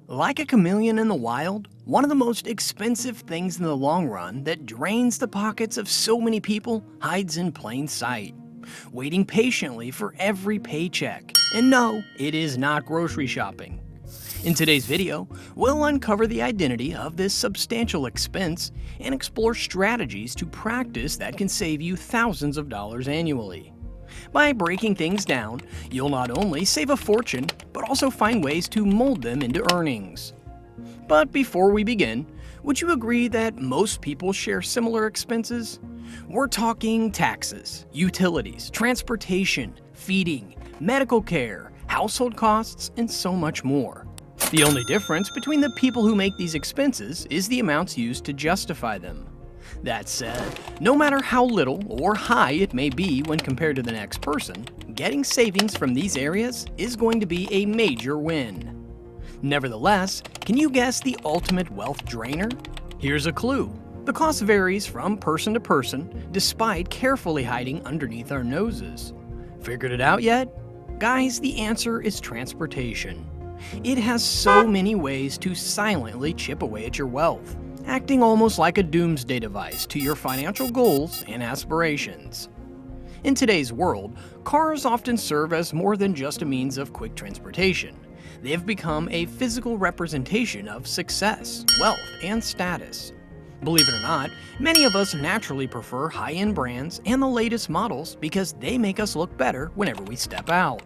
Like a chameleon in the wild, one of the most expensive things in the long run that drains the pockets of so many people hides in plain sight, waiting patiently for every paycheck. And no, it is not grocery shopping. In today's video, we'll uncover the identity of this substantial expense and explore strategies to practice that can save you thousands of dollars annually. By breaking things down, you'll not only save a fortune, but also find ways to mold them into earnings. But before we begin, would you agree that most people share similar expenses? We're talking taxes, utilities, transportation, feeding, medical care, household costs, and so much more. The only difference between the people who make these expenses is the amounts used to justify them. That said, no matter how little or high it may be when compared to the next person, getting savings from these areas is going to be a major win. Nevertheless, can you guess the ultimate wealth drainer? Here's a clue. The cost varies from person to person, despite carefully hiding underneath our noses. Figured it out yet? Guys, the answer is transportation. It has so many ways to silently chip away at your wealth, acting almost like a doomsday device to your financial goals and aspirations. In today's world, cars often serve as more than just a means of quick transportation. They have become a physical representation of success, wealth, and status. Believe it or not, many of us naturally prefer high-end brands and the latest models because they make us look better whenever we step out.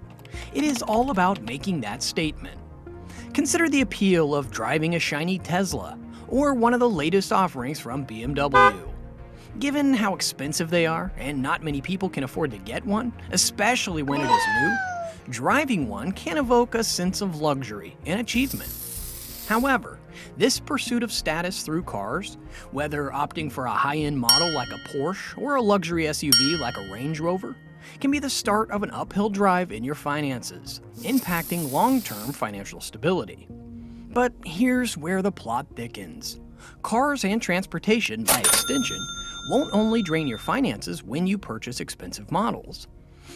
It is all about making that statement. Consider the appeal of driving a shiny Tesla or one of the latest offerings from BMW. Given how expensive they are, and not many people can afford to get one, especially when it is new, driving one can evoke a sense of luxury and achievement. However, this pursuit of status through cars, whether opting for a high-end model like a Porsche or a luxury SUV like a Range Rover, can be the start of an uphill drive in your finances, impacting long-term financial stability. But here's where the plot thickens. Cars and transportation, by extension, won't only drain your finances when you purchase expensive models.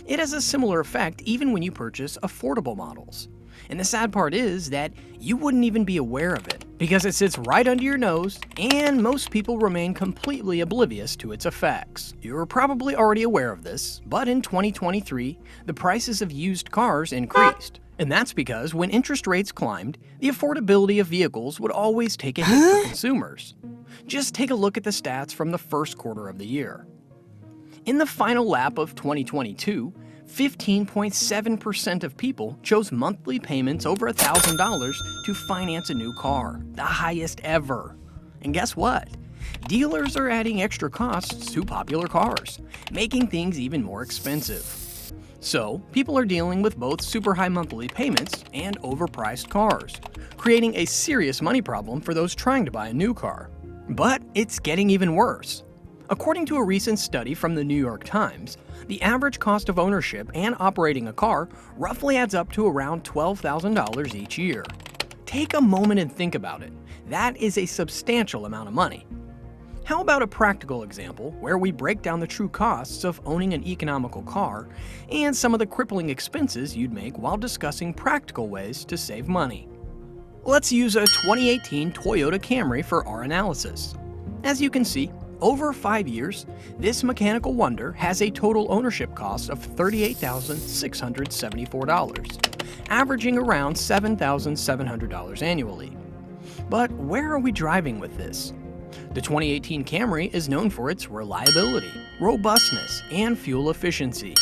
It has a similar effect even when you purchase affordable models. And the sad part is that you wouldn't even be aware of it, because it sits right under your nose, and most people remain completely oblivious to its effects. You're probably already aware of this, but in 2023, the prices of used cars increased. And that's because when interest rates climbed, the affordability of vehicles would always take a hit for consumers. Just take a look at the stats from the first quarter of the year. In the final lap of 2022, 15.7% of people chose monthly payments over $1,000 to finance a new car, the highest ever. And guess what? Dealers are adding extra costs to popular cars, making things even more expensive. So, people are dealing with both super high monthly payments and overpriced cars, creating a serious money problem for those trying to buy a new car. But it's getting even worse. According to a recent study from the New York Times, the average cost of ownership and operating a car roughly adds up to around $12,000 each year. Take a moment and think about it. That is a substantial amount of money. How about a practical example where we break down the true costs of owning an economical car and some of the crippling expenses you'd make while discussing practical ways to save money? Let's use a 2018 Toyota Camry for our analysis. As you can see, over 5 years, this mechanical wonder has a total ownership cost of $38,674, averaging around $7,700 annually. But where are we driving with this? The 2018 Camry is known for its reliability, robustness, and fuel efficiency.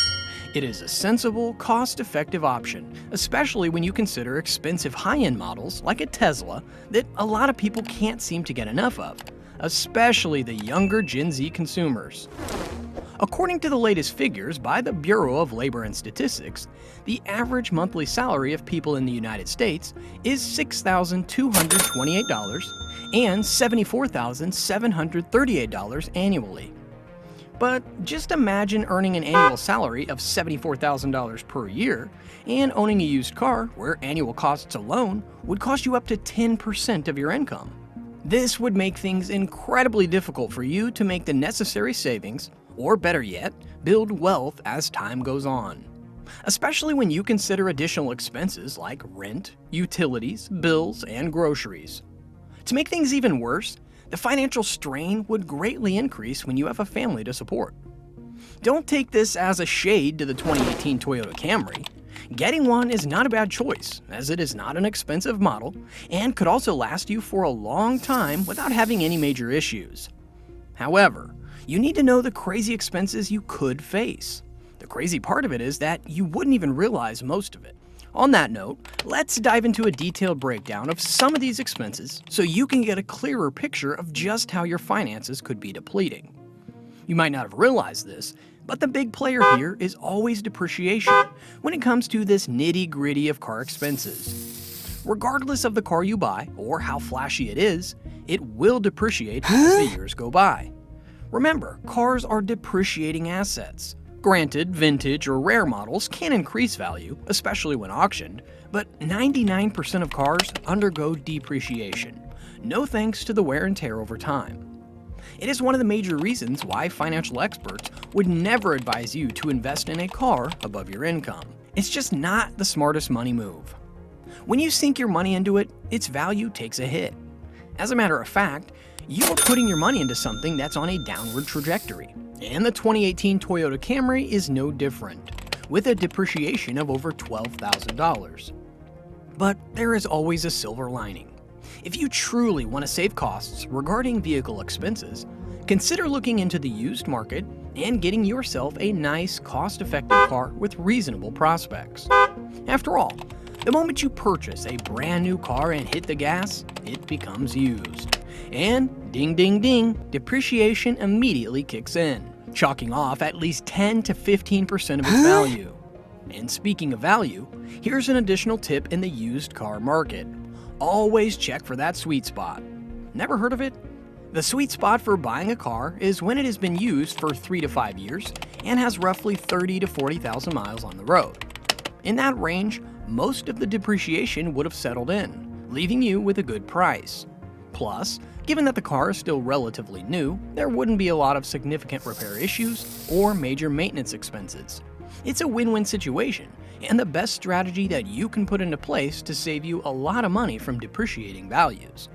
It is a sensible, cost-effective option, especially when you consider expensive high-end models like a Tesla that a lot of people can't seem to get enough of, especially the younger Gen Z consumers. According to the latest figures by the Bureau of Labor and Statistics, the average monthly salary of people in the United States is $6,228 and $74,738 annually. But just imagine earning an annual salary of $74,000 per year and owning a used car where annual costs alone would cost you up to 10% of your income. This would make things incredibly difficult for you to make the necessary savings, or better yet, build wealth as time goes on. especially when you consider additional expenses like rent, utilities, bills, and groceries. To make things even worse, the financial strain would greatly increase when you have a family to support. Don't take this as a shade to the 2018 Toyota Camry. Getting one is not a bad choice, as it is not an expensive model and could also last you for a long time without having any major issues. However, you need to know the crazy expenses you could face. The crazy part of it is that you wouldn't even realize most of it. On that note, let's dive into a detailed breakdown of some of these expenses so you can get a clearer picture of just how your finances could be depleting. You might not have realized this, but the big player here is always depreciation when it comes to this nitty-gritty of car expenses. Regardless of the car you buy or how flashy it is, it will depreciate as the years go by. Remember, cars are depreciating assets. Granted, vintage or rare models can increase value, especially when auctioned, but 99% of cars undergo depreciation, no thanks to the wear and tear over time. It is one of the major reasons why financial experts would never advise you to invest in a car above your income. It's just not the smartest money move. When you sink your money into it, its value takes a hit. As a matter of fact, you are putting your money into something that's on a downward trajectory. And the 2018 Toyota Camry is no different, with a depreciation of over $12,000. But there is always a silver lining. If you truly want to save costs regarding vehicle expenses, consider looking into the used market and getting yourself a nice, cost-effective car with reasonable prospects. After all, the moment you purchase a brand new car and hit the gas, it becomes used. And ding ding ding, depreciation immediately kicks in, chalking off at least 10 to 15% of its value. And speaking of value, here's an additional tip in the used car market. Always check for that sweet spot. Never heard of it? The sweet spot for buying a car is when it has been used for 3 to 5 years and has roughly 30 to 40,000 miles on the road. In that range, most of the depreciation would have settled in, leaving you with a good price. Plus, given that the car is still relatively new, there wouldn't be a lot of significant repair issues or major maintenance expenses. It's a win-win situation, and the best strategy that you can put into place to save you a lot of money from depreciating values.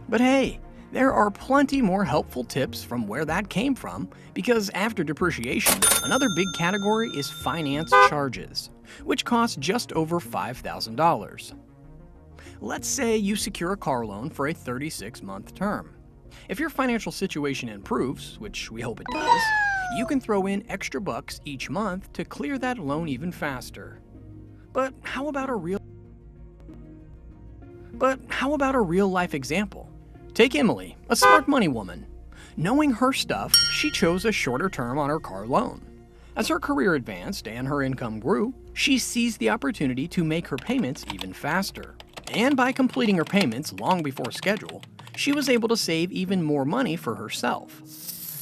But hey, there are plenty more helpful tips from where that came from, because after depreciation, another big category is finance charges, which cost just over $5,000. Let's say you secure a car loan for a 36-month term. If your financial situation improves, which we hope it does, you can throw in extra bucks each month to clear that loan even faster. But how about a real-life example? Take Emily, a smart money woman. Knowing her stuff, she chose a shorter term on her car loan. As her career advanced and her income grew, she seized the opportunity to make her payments even faster. And by completing her payments long before schedule, she was able to save even more money for herself.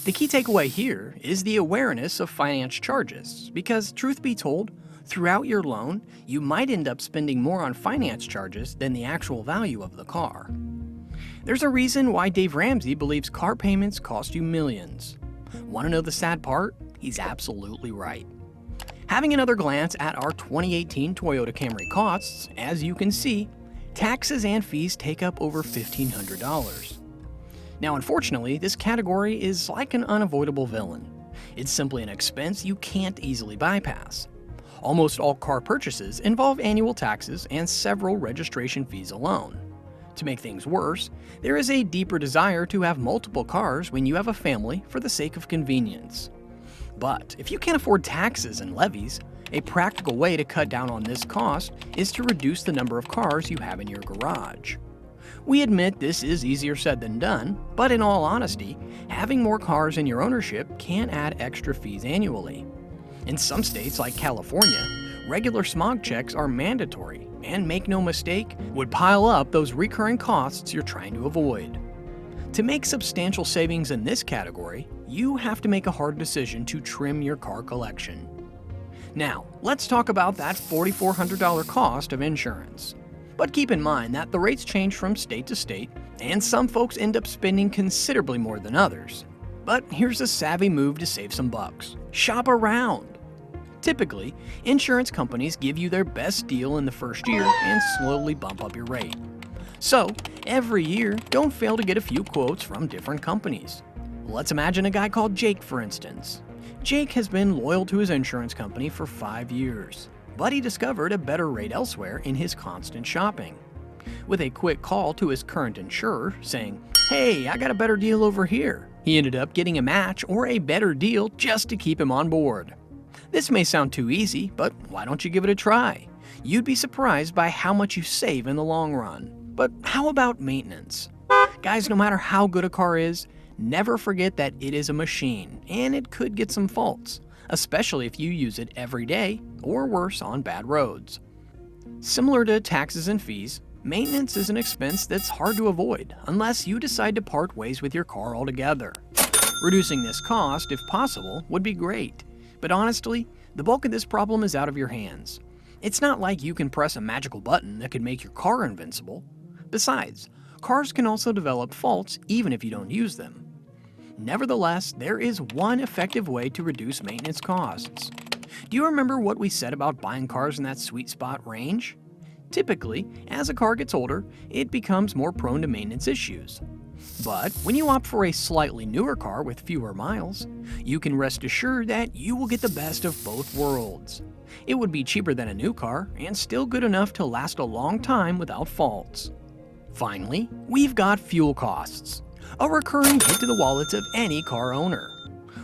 The key takeaway here is the awareness of finance charges, because truth be told, throughout your loan, you might end up spending more on finance charges than the actual value of the car. There's a reason why Dave Ramsey believes car payments cost you millions. Want to know the sad part? He's absolutely right. Having another glance at our 2018 Toyota Camry costs, as you can see, taxes and fees take up over $1,500. Now, unfortunately, this category is like an unavoidable villain. It's simply an expense you can't easily bypass. Almost all car purchases involve annual taxes and several registration fees alone. To make things worse, there is a deeper desire to have multiple cars when you have a family for the sake of convenience. But if you can't afford taxes and levies, a practical way to cut down on this cost is to reduce the number of cars you have in your garage. We admit this is easier said than done, but in all honesty, having more cars in your ownership can add extra fees annually. In some states like California, regular smog checks are mandatory and, make no mistake, would pile up those recurring costs you're trying to avoid. To make substantial savings in this category, you have to make a hard decision to trim your car collection. Now, let's talk about that $4,400 cost of insurance. But keep in mind that the rates change from state to state, and some folks end up spending considerably more than others. But here's a savvy move to save some bucks. Shop around. Typically, insurance companies give you their best deal in the first year and slowly bump up your rate. So, every year, don't fail to get a few quotes from different companies. Let's imagine a guy called Jake, for instance. Jake has been loyal to his insurance company for 5 years, but he discovered a better rate elsewhere in his constant shopping. With a quick call to his current insurer saying, "Hey, I got a better deal over here," he ended up getting a match or a better deal just to keep him on board. This may sound too easy, but why don't you give it a try? You'd be surprised by how much you save in the long run. But how about maintenance? Guys, no matter how good a car is, never forget that it is a machine and it could get some faults, especially if you use it every day or worse on bad roads. Similar to taxes and fees, maintenance is an expense that's hard to avoid unless you decide to part ways with your car altogether. Reducing this cost, if possible, would be great, but honestly, the bulk of this problem is out of your hands. It's not like you can press a magical button that could make your car invincible. Besides, cars can also develop faults even if you don't use them. Nevertheless, there is one effective way to reduce maintenance costs. Do you remember what we said about buying cars in that sweet spot range? Typically, as a car gets older, it becomes more prone to maintenance issues. But when you opt for a slightly newer car with fewer miles, you can rest assured that you will get the best of both worlds. It would be cheaper than a new car and still good enough to last a long time without faults. Finally, we've got fuel costs, a recurring hit to the wallets of any car owner.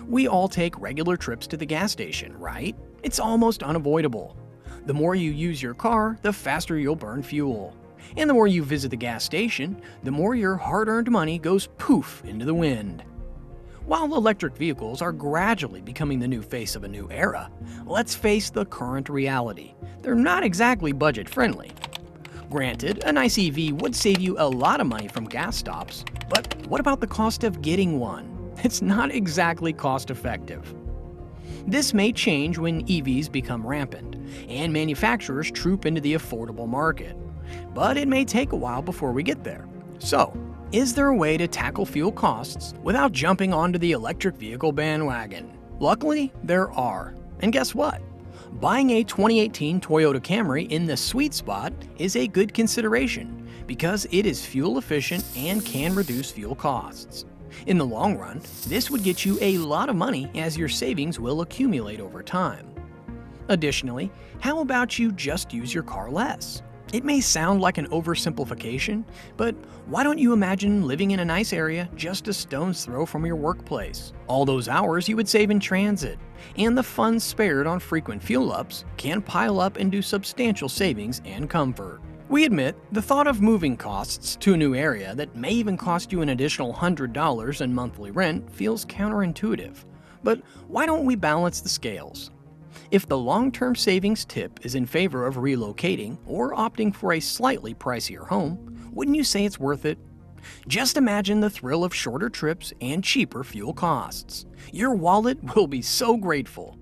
We all take regular trips to the gas station, right? It's almost unavoidable. The more you use your car, the faster you'll burn fuel. And the more you visit the gas station, the more your hard-earned money goes poof into the wind. While electric vehicles are gradually becoming the new face of a new era, let's face the current reality. They're not exactly budget-friendly. Granted, a nice EV would save you a lot of money from gas stops, but what about the cost of getting one? It's not exactly cost-effective. This may change when EVs become rampant and manufacturers troop into the affordable market, but it may take a while before we get there. So, is there a way to tackle fuel costs without jumping onto the electric vehicle bandwagon? Luckily, there are. And guess what? Buying a 2018 Toyota Camry in the sweet spot is a good consideration because it is fuel efficient and can reduce fuel costs. In the long run, this would get you a lot of money as your savings will accumulate over time. Additionally, how about you just use your car less? It may sound like an oversimplification, but why don't you imagine living in a nice area just a stone's throw from your workplace? All those hours you would save in transit, and the funds spared on frequent fuel ups can pile up into substantial savings and comfort. We admit the thought of moving costs to a new area that may even cost you an additional $100 in monthly rent feels counterintuitive. But why don't we balance the scales? If the long-term savings tip is in favor of relocating or opting for a slightly pricier home, wouldn't you say it's worth it? Just imagine the thrill of shorter trips and cheaper fuel costs. Your wallet will be so grateful.